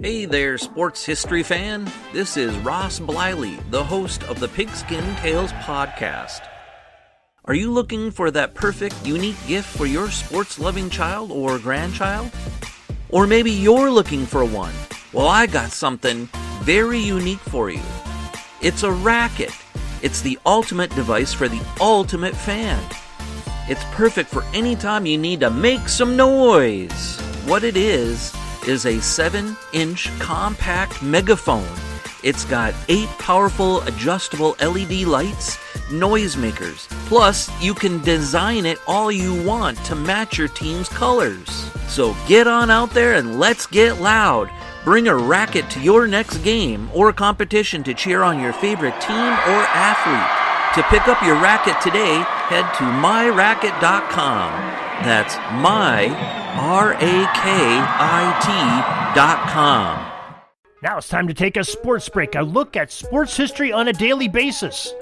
Hey there, sports history fan. This is Ross Bliley, the host of the Pigskin Tales podcast. Are you looking for that perfect, unique gift for your sports-loving child or grandchild? Or maybe you're looking for one. Well, I got something very unique for you. It's a racket. It's the ultimate device for the ultimate fan. It's perfect for any time you need to make some noise. What it is a 7-inch compact megaphone. It's got 8 powerful adjustable LED lights, noisemakers. Plus, you can design it all you want to match your team's colors. So get on out there and let's get loud. Bring a racket to your next game or competition to cheer on your favorite team or athlete. To pick up your racket today, head to myracket.com. That's myrakeit.com. Now it's time to take a sports break, a look at sports history on a daily basis.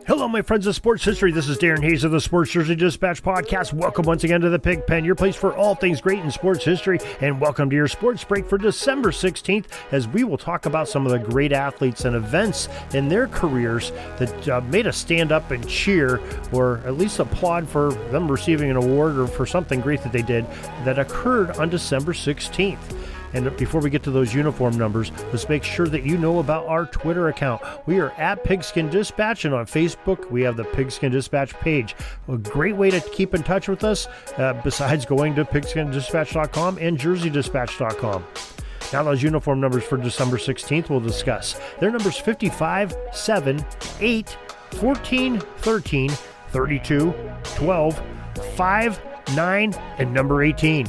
Hello, my friends of sports history. This is Darren Hayes of the Sports Jersey Dispatch podcast. Welcome once again to the Pig Pen, your place for all things great in sports history. And welcome to your sports break for December 16th, as we will talk about some of the great athletes and events in their careers that made us stand up and cheer, or at least applaud for them receiving an award or for something great that they did that occurred on December 16th. And before we get to those uniform numbers, let's make sure that you know about our Twitter account. We are at Pigskin Dispatch, and on Facebook, we have the Pigskin Dispatch page. A great way to keep in touch with us, besides going to pigskindispatch.com and jerseydispatch.com. Now those uniform numbers for December 16th we'll discuss. They're numbers 55, 7, 8, 14, 13, 32, 12, 5, 9, and number 18.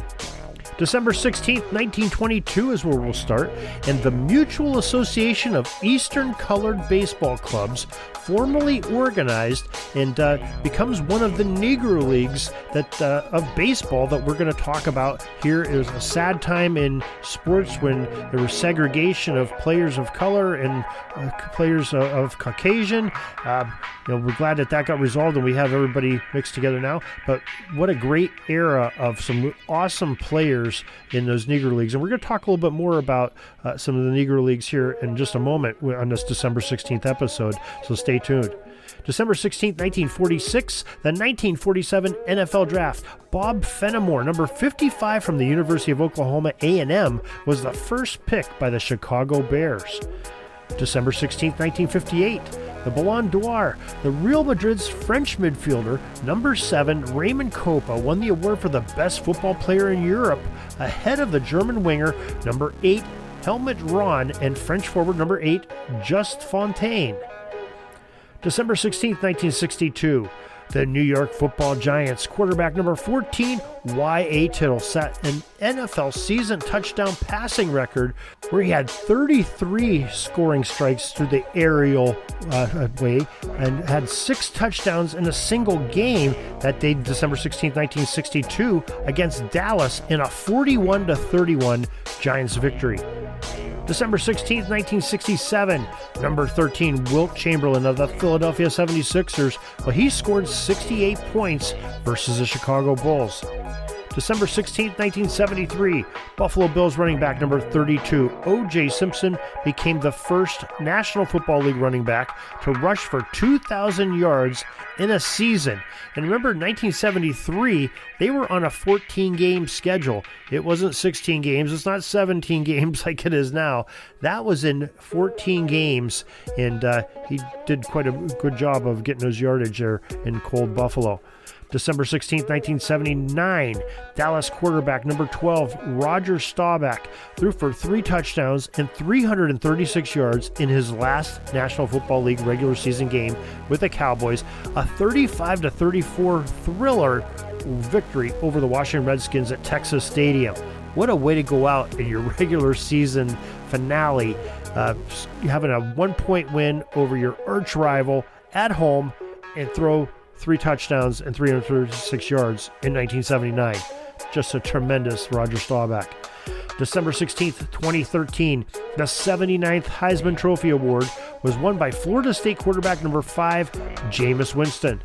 December 16th, 1922 is where we'll start, and the Mutual Association of Eastern Colored Baseball Clubs formally organized and becomes one of the Negro Leagues that of baseball that we're going to talk about here. It was a sad time in sports when there was segregation of players of color and players of Caucasian. We're glad that got resolved and we have everybody mixed together now. But what a great era of some awesome players in those Negro Leagues. And we're going to talk a little bit more about some of the Negro Leagues here in just a moment on this December 16th episode. So stay tuned. December 16th, 1946, the 1947 NFL Draft. Bob Fenimore, number 55 from the University of Oklahoma A&M, was the first pick by the Chicago Bears. December 16th, 1958, the Ballon d'Or. The Real Madrid's French midfielder, number 7, Raymond Kopa, won the award for the best football player in Europe, ahead of the German winger, number 8, Helmut Rahn, and French forward, number 8, Just Fontaine. December 16th, 1962, the New York Football Giants quarterback number 14, Y.A. Tittle, set an NFL season touchdown passing record where he had 33 scoring strikes through the aerial way and had 6 touchdowns in a single game that day, December 16th, 1962, against Dallas in a 41-31 Giants victory. December 16th, 1967, number 13, Wilt Chamberlain of the Philadelphia 76ers, he scored 68 points versus the Chicago Bulls. December 16th, 1973, Buffalo Bills running back number 32, O.J. Simpson, became the first National Football League running back to rush for 2,000 yards in a season. And remember, in 1973, they were on a 14-game schedule. It wasn't 16 games. It's not 17 games like it is now. That was in 14 games, and he did quite a good job of getting those yardage there in cold Buffalo. December 16th, 1979, Dallas quarterback number 12, Roger Staubach, threw for 3 touchdowns and 336 yards in his last National Football League regular season game with the Cowboys, a 35-34 thriller victory over the Washington Redskins at Texas Stadium. What a way to go out in your regular season finale, having a 1-point win over your arch rival at home and throw 3 touchdowns and 336 yards in 1979. Just a tremendous Roger Staubach. December 16th, 2013, the 79th Heisman Trophy Award was won by Florida State quarterback number 5, Jameis Winston.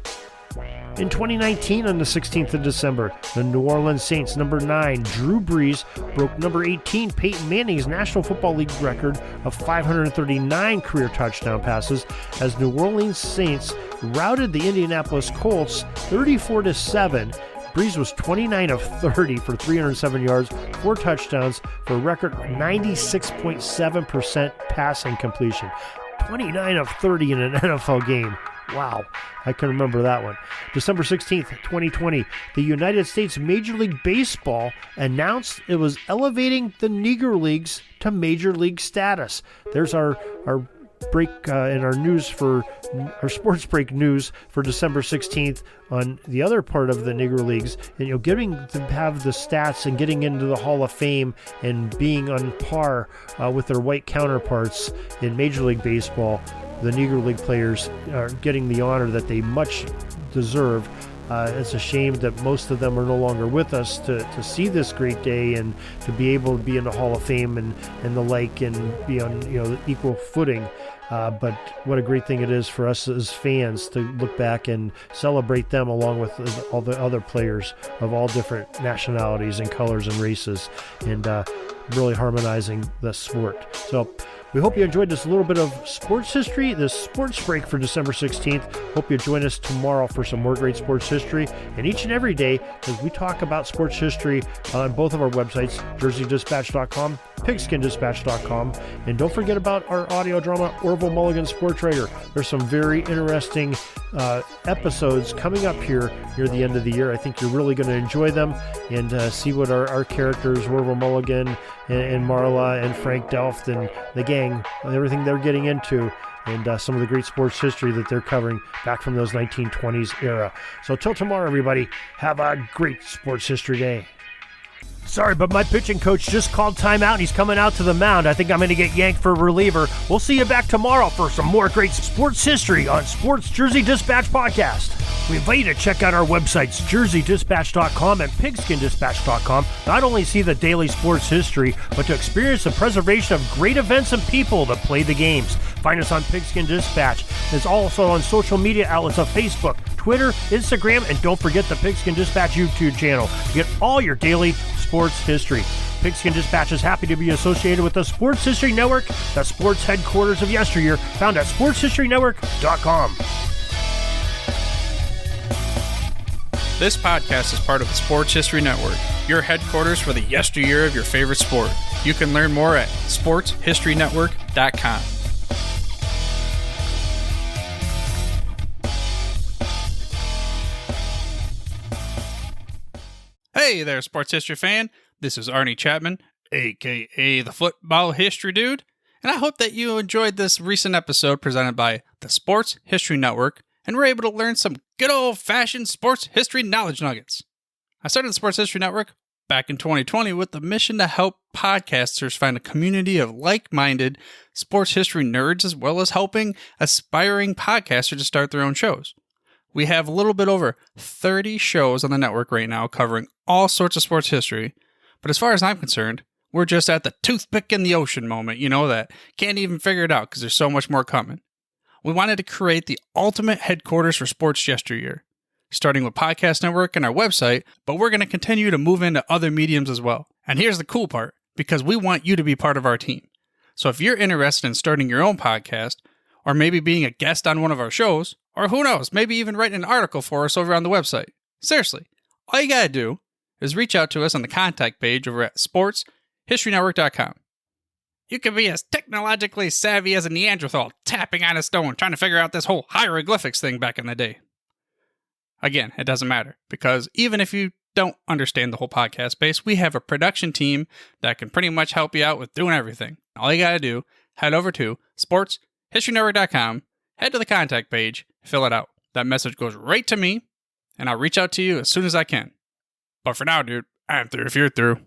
In 2019, on the 16th of December, the New Orleans Saints number 9, Drew Brees, broke number 18, Peyton Manning's National Football League record of 539 career touchdown passes as New Orleans Saints routed the Indianapolis Colts 34-7. Brees was 29 of 30 for 307 yards, 4 touchdowns for a record 96.7% passing completion. 29 of 30 in an NFL game. Wow, I can remember that one. December 16th, 2020, the United States Major League Baseball announced it was elevating the Negro Leagues to Major League status. There's our break in our news for our sports break news for December 16th on the other part of the Negro Leagues, and getting to have the stats and getting into the Hall of Fame and being on par with their white counterparts in Major League Baseball. The Negro League players are getting the honor that they much deserve. It's a shame that most of them are no longer with us to see this great day and to be able to be in the Hall of Fame and the like and be on equal footing. But what a great thing it is for us as fans to look back and celebrate them along with all the other players of all different nationalities and colors and races, and really harmonizing the sport. So we hope you enjoyed this little bit of sports history, this sports break for December 16th. Hope you join us tomorrow for some more great sports history, and each and every day as we talk about sports history on both of our websites, jerseydispatch.com, pigskindispatch.com, and don't forget about our audio drama, Orville Mulligan Sports Writer. There's some very interesting episodes coming up here near the end of the year. I think you're really going to enjoy them and see what our characters, Orville Mulligan and Marla and Frank Delft and the gang, everything they're getting into, and some of the great sports history that they're covering back from those 1920s era. So till tomorrow, everybody, have a great sports history day. Sorry, but my pitching coach just called timeout and he's coming out to the mound. I think I'm going to get yanked for a reliever. We'll see you back tomorrow for some more great sports history on Sports Jersey Dispatch Podcast. We invite you to check out our websites, jerseydispatch.com and pigskindispatch.com. Not only see the daily sports history, but to experience the preservation of great events and people that play the games. Find us on Pigskin Dispatch. It's also on social media outlets of Facebook, Twitter, Instagram, and don't forget the Pigskin Dispatch YouTube channel to get all your daily sports history. Pigskin Dispatch is happy to be associated with the Sports History Network, the sports headquarters of yesteryear, found at sportshistorynetwork.com. This podcast is part of the Sports History Network, your headquarters for the yesteryear of your favorite sport. You can learn more at sportshistorynetwork.com. Hey there, sports history fan. This is Arnie Chapman, aka the Football History Dude, and I hope that you enjoyed this recent episode presented by the Sports History Network and were able to learn some good old-fashioned sports history knowledge nuggets. I started the Sports History Network back in 2020 with the mission to help podcasters find a community of like-minded sports history nerds, as well as helping aspiring podcasters to start their own shows. We have a little bit over 30 shows on the network right now covering all sorts of sports history, but as far as I'm concerned, we're just at the toothpick in the ocean moment, that can't even figure it out because there's so much more coming. We wanted to create the ultimate headquarters for sports yesteryear, starting with Podcast Network and our website, but we're going to continue to move into other mediums as well. And here's the cool part, because we want you to be part of our team. So if you're interested in starting your own podcast, or maybe being a guest on one of our shows, or who knows, maybe even writing an article for us over on the website. Seriously, all you gotta do is reach out to us on the contact page over at sportshistorynetwork.com. You can be as technologically savvy as a Neanderthal tapping on a stone trying to figure out this whole hieroglyphics thing back in the day. Again, it doesn't matter, because even if you don't understand the whole podcast space, we have a production team that can pretty much help you out with doing everything. All you gotta do, head over to sportshistorynetwork.com, head to the contact page, fill it out. That message goes right to me, and I'll reach out to you as soon as I can. But for now, dude, I'm through if you're through.